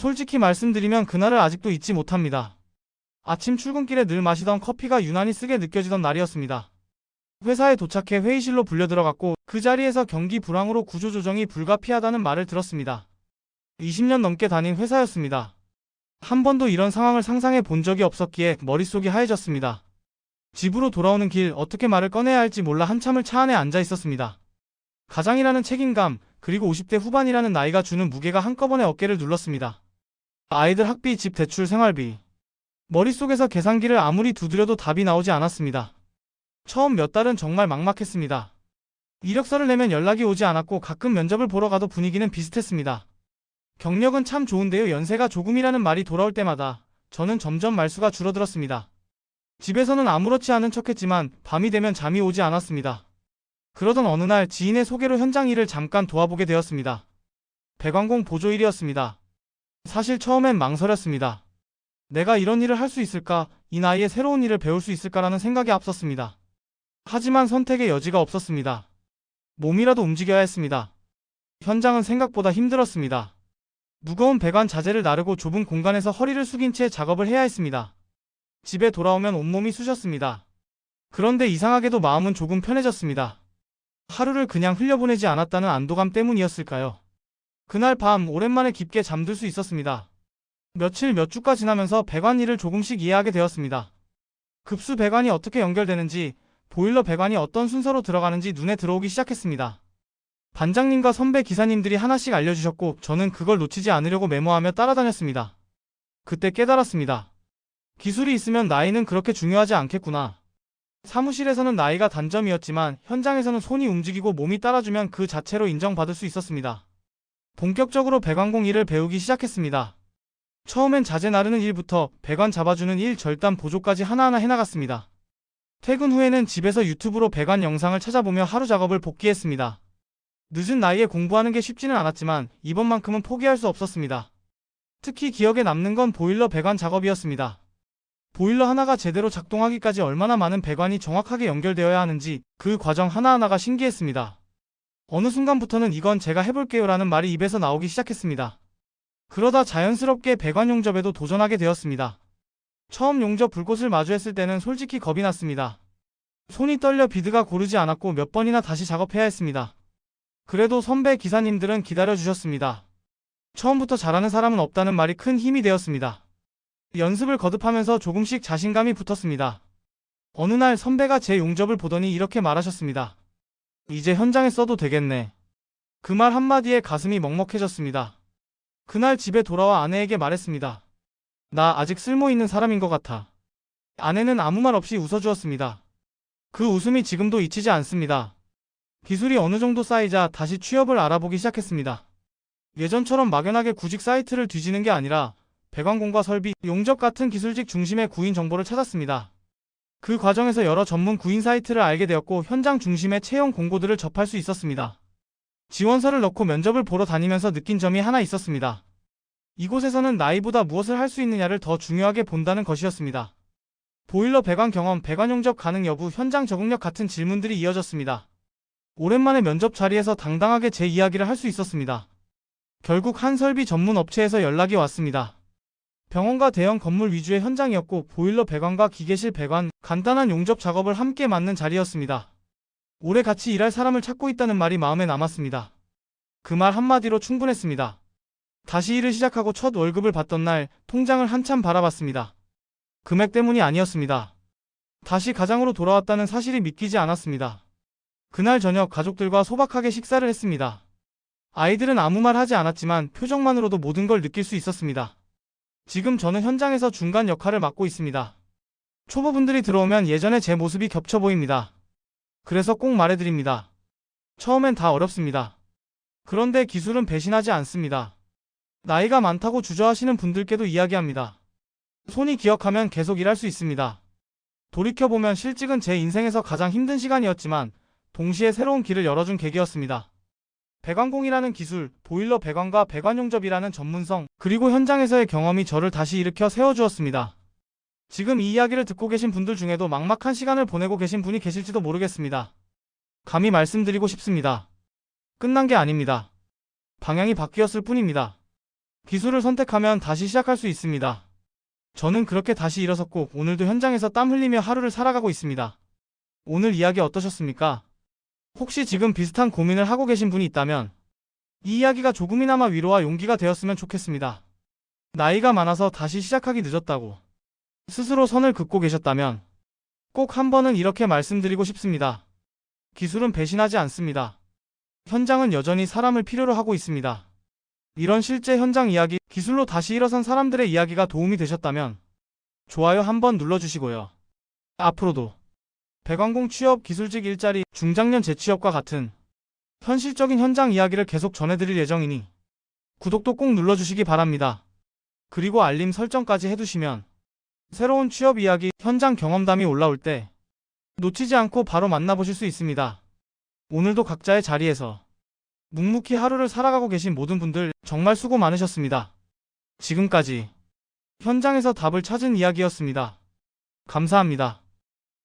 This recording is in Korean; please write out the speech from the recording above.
솔직히 말씀드리면 그날을 아직도 잊지 못합니다. 아침 출근길에 늘 마시던 커피가 유난히 쓰게 느껴지던 날이었습니다. 회사에 도착해 회의실로 불려 들어갔고 그 자리에서 경기 불황으로 구조조정이 불가피하다는 말을 들었습니다. 20년 넘게 다닌 회사였습니다. 한 번도 이런 상황을 상상해 본 적이 없었기에 머릿속이 하얘졌습니다. 집으로 돌아오는 길 어떻게 말을 꺼내야 할지 몰라 한참을 차 안에 앉아 있었습니다. 가장이라는 책임감, 그리고 50대 후반이라는 나이가 주는 무게가 한꺼번에 어깨를 눌렀습니다. 아이들 학비, 집 대출, 생활비. 머릿속에서 계산기를 아무리 두드려도 답이 나오지 않았습니다. 처음 몇 달은 정말 막막했습니다. 이력서를 내면 연락이 오지 않았고 가끔 면접을 보러 가도 분위기는 비슷했습니다. 경력은 참 좋은데요. 연세가 조금이라는 말이 돌아올 때마다 저는 점점 말수가 줄어들었습니다. 집에서는 아무렇지 않은 척했지만 밤이 되면 잠이 오지 않았습니다. 그러던 어느 날 지인의 소개로 현장 일을 잠깐 도와보게 되었습니다. 배관공 보조 일이었습니다. 사실 처음엔 망설였습니다. 내가 이런 일을 할 수 있을까? 이 나이에 새로운 일을 배울 수 있을까라는 생각이 앞섰습니다. 하지만 선택의 여지가 없었습니다. 몸이라도 움직여야 했습니다. 현장은 생각보다 힘들었습니다. 무거운 배관 자재를 나르고 좁은 공간에서 허리를 숙인 채 작업을 해야 했습니다. 집에 돌아오면 온몸이 쑤셨습니다. 그런데 이상하게도 마음은 조금 편해졌습니다. 하루를 그냥 흘려보내지 않았다는 안도감 때문이었을까요? 그날 밤 오랜만에 깊게 잠들 수 있었습니다. 며칠 몇 주가 지나면서 배관 일을 조금씩 이해하게 되었습니다. 급수 배관이 어떻게 연결되는지, 보일러 배관이 어떤 순서로 들어가는지 눈에 들어오기 시작했습니다. 반장님과 선배 기사님들이 하나씩 알려주셨고 저는 그걸 놓치지 않으려고 메모하며 따라다녔습니다. 그때 깨달았습니다. 기술이 있으면 나이는 그렇게 중요하지 않겠구나. 사무실에서는 나이가 단점이었지만 현장에서는 손이 움직이고 몸이 따라주면 그 자체로 인정받을 수 있었습니다. 본격적으로 배관공 일을 배우기 시작했습니다. 처음엔 자재 나르는 일부터 배관 잡아주는 일, 절단 보조까지 하나하나 해나갔습니다. 퇴근 후에는 집에서 유튜브로 배관 영상을 찾아보며 하루 작업을 복기했습니다. 늦은 나이에 공부하는 게 쉽지는 않았지만 이번만큼은 포기할 수 없었습니다. 특히 기억에 남는 건 보일러 배관 작업이었습니다. 보일러 하나가 제대로 작동하기까지 얼마나 많은 배관이 정확하게 연결되어야 하는지 그 과정 하나하나가 신기했습니다. 어느 순간부터는 이건 제가 해볼게요 라는 말이 입에서 나오기 시작했습니다. 그러다 자연스럽게 배관 용접에도 도전하게 되었습니다. 처음 용접 불꽃을 마주했을 때는 솔직히 겁이 났습니다. 손이 떨려 비드가 고르지 않았고 몇 번이나 다시 작업해야 했습니다. 그래도 선배 기사님들은 기다려주셨습니다. 처음부터 잘하는 사람은 없다는 말이 큰 힘이 되었습니다. 연습을 거듭하면서 조금씩 자신감이 붙었습니다. 어느 날 선배가 제 용접을 보더니 이렇게 말하셨습니다. 이제 현장에 써도 되겠네. 그 말 한마디에 가슴이 먹먹해졌습니다. 그날 집에 돌아와 아내에게 말했습니다. 나 아직 쓸모있는 사람인 것 같아. 아내는 아무 말 없이 웃어주었습니다. 그 웃음이 지금도 잊히지 않습니다. 기술이 어느 정도 쌓이자 다시 취업을 알아보기 시작했습니다. 예전처럼 막연하게 구직 사이트를 뒤지는 게 아니라 배관공과 설비, 용접 같은 기술직 중심의 구인 정보를 찾았습니다. 그 과정에서 여러 전문 구인 사이트를 알게 되었고 현장 중심의 채용 공고들을 접할 수 있었습니다. 지원서를 넣고 면접을 보러 다니면서 느낀 점이 하나 있었습니다. 이곳에서는 나이보다 무엇을 할 수 있느냐를 더 중요하게 본다는 것이었습니다. 보일러 배관 경험, 배관 용접 가능 여부, 현장 적응력 같은 질문들이 이어졌습니다. 오랜만에 면접 자리에서 당당하게 제 이야기를 할 수 있었습니다. 결국 한 설비 전문 업체에서 연락이 왔습니다. 병원과 대형 건물 위주의 현장이었고 보일러 배관과 기계실 배관, 간단한 용접 작업을 함께 맡는 자리였습니다. 오래 같이 일할 사람을 찾고 있다는 말이 마음에 남았습니다. 그 말 한마디로 충분했습니다. 다시 일을 시작하고 첫 월급을 받던 날 통장을 한참 바라봤습니다. 금액 때문이 아니었습니다. 다시 가장으로 돌아왔다는 사실이 믿기지 않았습니다. 그날 저녁 가족들과 소박하게 식사를 했습니다. 아이들은 아무 말 하지 않았지만 표정만으로도 모든 걸 느낄 수 있었습니다. 지금 저는 현장에서 중간 역할을 맡고 있습니다. 초보분들이 들어오면 예전에 제 모습이 겹쳐 보입니다. 그래서 꼭 말해드립니다. 처음엔 다 어렵습니다. 그런데 기술은 배신하지 않습니다. 나이가 많다고 주저하시는 분들께도 이야기합니다. 손이 기억하면 계속 일할 수 있습니다. 돌이켜보면 실직은 제 인생에서 가장 힘든 시간이었지만 동시에 새로운 길을 열어준 계기였습니다. 배관공이라는 기술, 보일러 배관과 배관 용접이라는 전문성, 그리고 현장에서의 경험이 저를 다시 일으켜 세워주었습니다. 지금 이 이야기를 듣고 계신 분들 중에도 막막한 시간을 보내고 계신 분이 계실지도 모르겠습니다. 감히 말씀드리고 싶습니다. 끝난 게 아닙니다. 방향이 바뀌었을 뿐입니다. 기술을 선택하면 다시 시작할 수 있습니다. 저는 그렇게 다시 일어섰고 오늘도 현장에서 땀 흘리며 하루를 살아가고 있습니다. 오늘 이야기 어떠셨습니까? 혹시 지금 비슷한 고민을 하고 계신 분이 있다면 이 이야기가 조금이나마 위로와 용기가 되었으면 좋겠습니다. 나이가 많아서 다시 시작하기 늦었다고 스스로 선을 긋고 계셨다면 꼭 한 번은 이렇게 말씀드리고 싶습니다. 기술은 배신하지 않습니다. 현장은 여전히 사람을 필요로 하고 있습니다. 이런 실제 현장 이야기, 기술로 다시 일어선 사람들의 이야기가 도움이 되셨다면 좋아요 한번 눌러주시고요. 앞으로도 배관공 취업, 기술직 일자리, 중장년 재취업과 같은 현실적인 현장 이야기를 계속 전해드릴 예정이니 구독도 꼭 눌러주시기 바랍니다. 그리고 알림 설정까지 해두시면 새로운 취업 이야기, 현장 경험담이 올라올 때 놓치지 않고 바로 만나보실 수 있습니다. 오늘도 각자의 자리에서 묵묵히 하루를 살아가고 계신 모든 분들 정말 수고 많으셨습니다. 지금까지 현장에서 답을 찾은 이야기였습니다. 감사합니다.